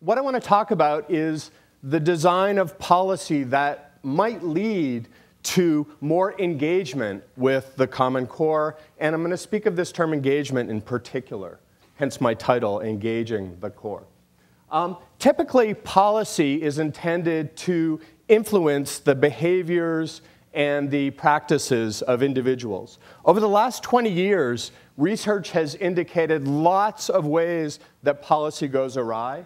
what I want to talk about is the design of policy that might lead to more engagement with the Common Core, and I'm going to speak of this term engagement in particular, hence my title, Engaging the Core. Typically, policy is intended to influence the behaviors and the practices of individuals. Over the last 20 years, research has indicated lots of ways that policy goes awry.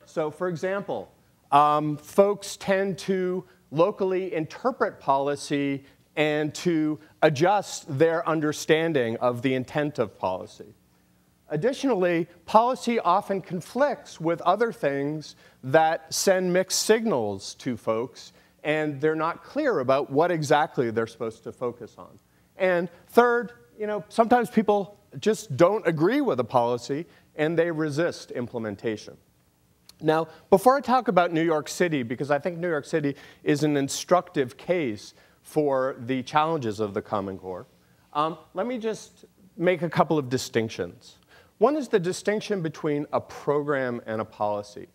So, for example, folks tend to locally interpret policy and to adjust their understanding of the intent of policy. Additionally, policy often conflicts with other things that send mixed signals to folks, and they're not clear about what exactly they're supposed to focus on. And third, sometimes people just don't agree with a policy, and they resist implementation. Now, before I talk about New York City, because I think New York City is an instructive case for the challenges of the Common Core, let me just make a couple of distinctions. One is the distinction between a program and a policy.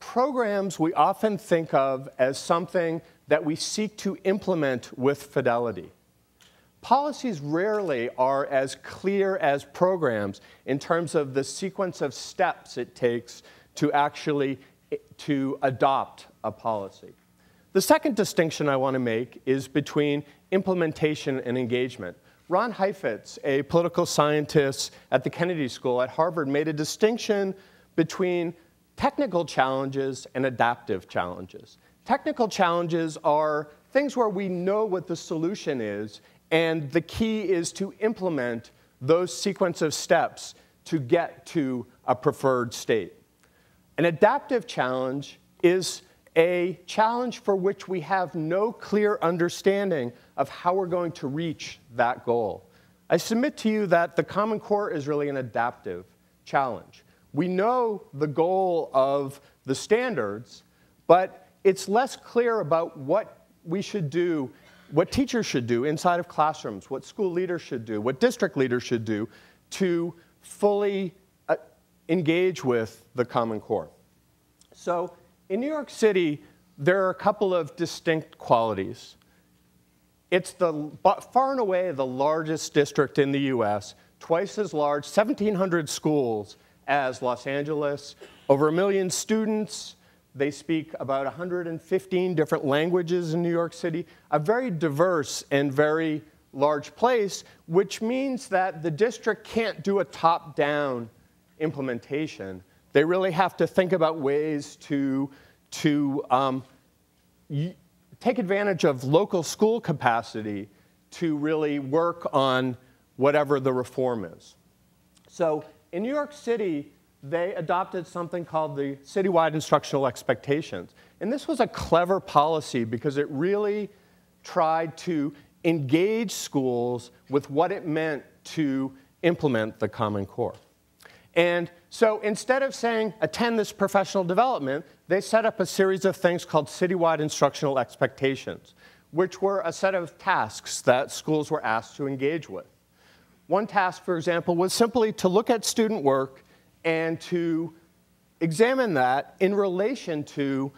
Programs we often think of as something that we seek to implement with fidelity. Policies rarely are as clear as programs in terms of the sequence of steps it takes to actually adopt a policy. The second distinction I want to make is between implementation and engagement. Ron Heifetz, a political scientist at the Kennedy School at Harvard, made a distinction between technical challenges and adaptive challenges. Technical challenges are things where we know what the solution is, and the key is to implement those sequence of steps to get to a preferred state. An adaptive challenge is a challenge for which we have no clear understanding of how we're going to reach that goal. I submit to you that the Common Core is really an adaptive challenge. We know the goal of the standards, but it's less clear about what we should do, what teachers should do inside of classrooms, what school leaders should do, what district leaders should do to fully engage with the Common Core. So in New York City, there are a couple of distinct qualities. It's far and away the largest district in the US, twice as large, 1,700 schools as Los Angeles, over 1 million students. They speak about 115 different languages in New York City, a very diverse and very large place, which means that the district can't do a top-down implementation. They really have to think about ways to take advantage of local school capacity to really work on whatever the reform is. So in New York City, they adopted something called the Citywide Instructional Expectations. And this was a clever policy because it really tried to engage schools with what it meant to implement the Common Core. And so instead of saying, attend this professional development, they set up a series of things called Citywide Instructional Expectations, which were a set of tasks that schools were asked to engage with. One task, for example, was simply to look at student work and to examine that in relation to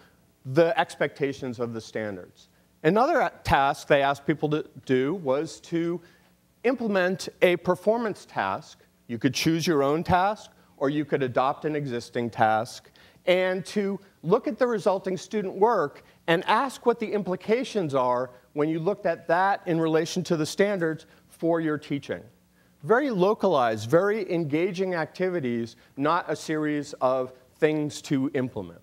the expectations of the standards. Another task they asked people to do was to implement a performance task. You could choose your own task, or you could adopt an existing task, and to look at the resulting student work and ask what the implications are when you looked at that in relation to the standards for your teaching. Very localized, very engaging activities, not a series of things to implement.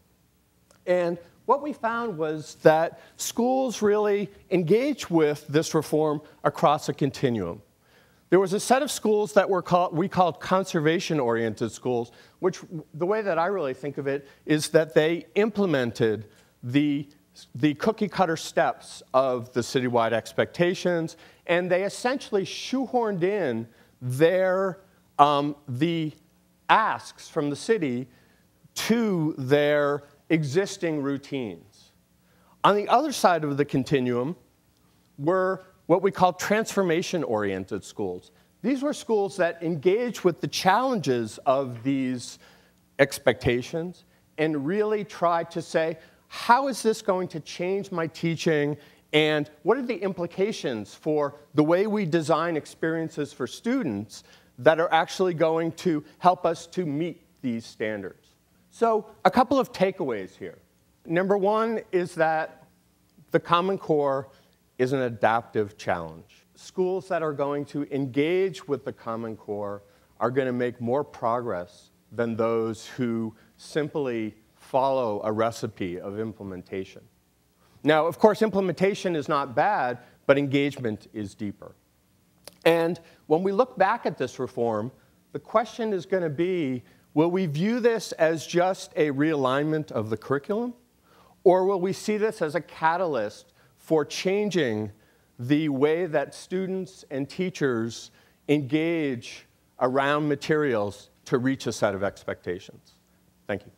And what we found was that schools really engaged with this reform across a continuum. There was a set of schools that we called conservation-oriented schools, which the way that I really think of it is that they implemented the cookie-cutter steps of the citywide expectations, and they essentially shoehorned in the asks from the city to their existing routines. On the other side of the continuum were what we call transformation-oriented schools. These were schools that engaged with the challenges of these expectations and really try to say, how is this going to change my teaching, and what are the implications for the way we design experiences for students that are actually going to help us to meet these standards? So a couple of takeaways here. Number one is that the Common Core is an adaptive challenge. Schools that are going to engage with the Common Core are going to make more progress than those who simply follow a recipe of implementation. Now, of course, implementation is not bad, but engagement is deeper. And when we look back at this reform, the question is going to be, will we view this as just a realignment of the curriculum, or will we see this as a catalyst for changing the way that students and teachers engage around materials to reach a set of expectations? Thank you.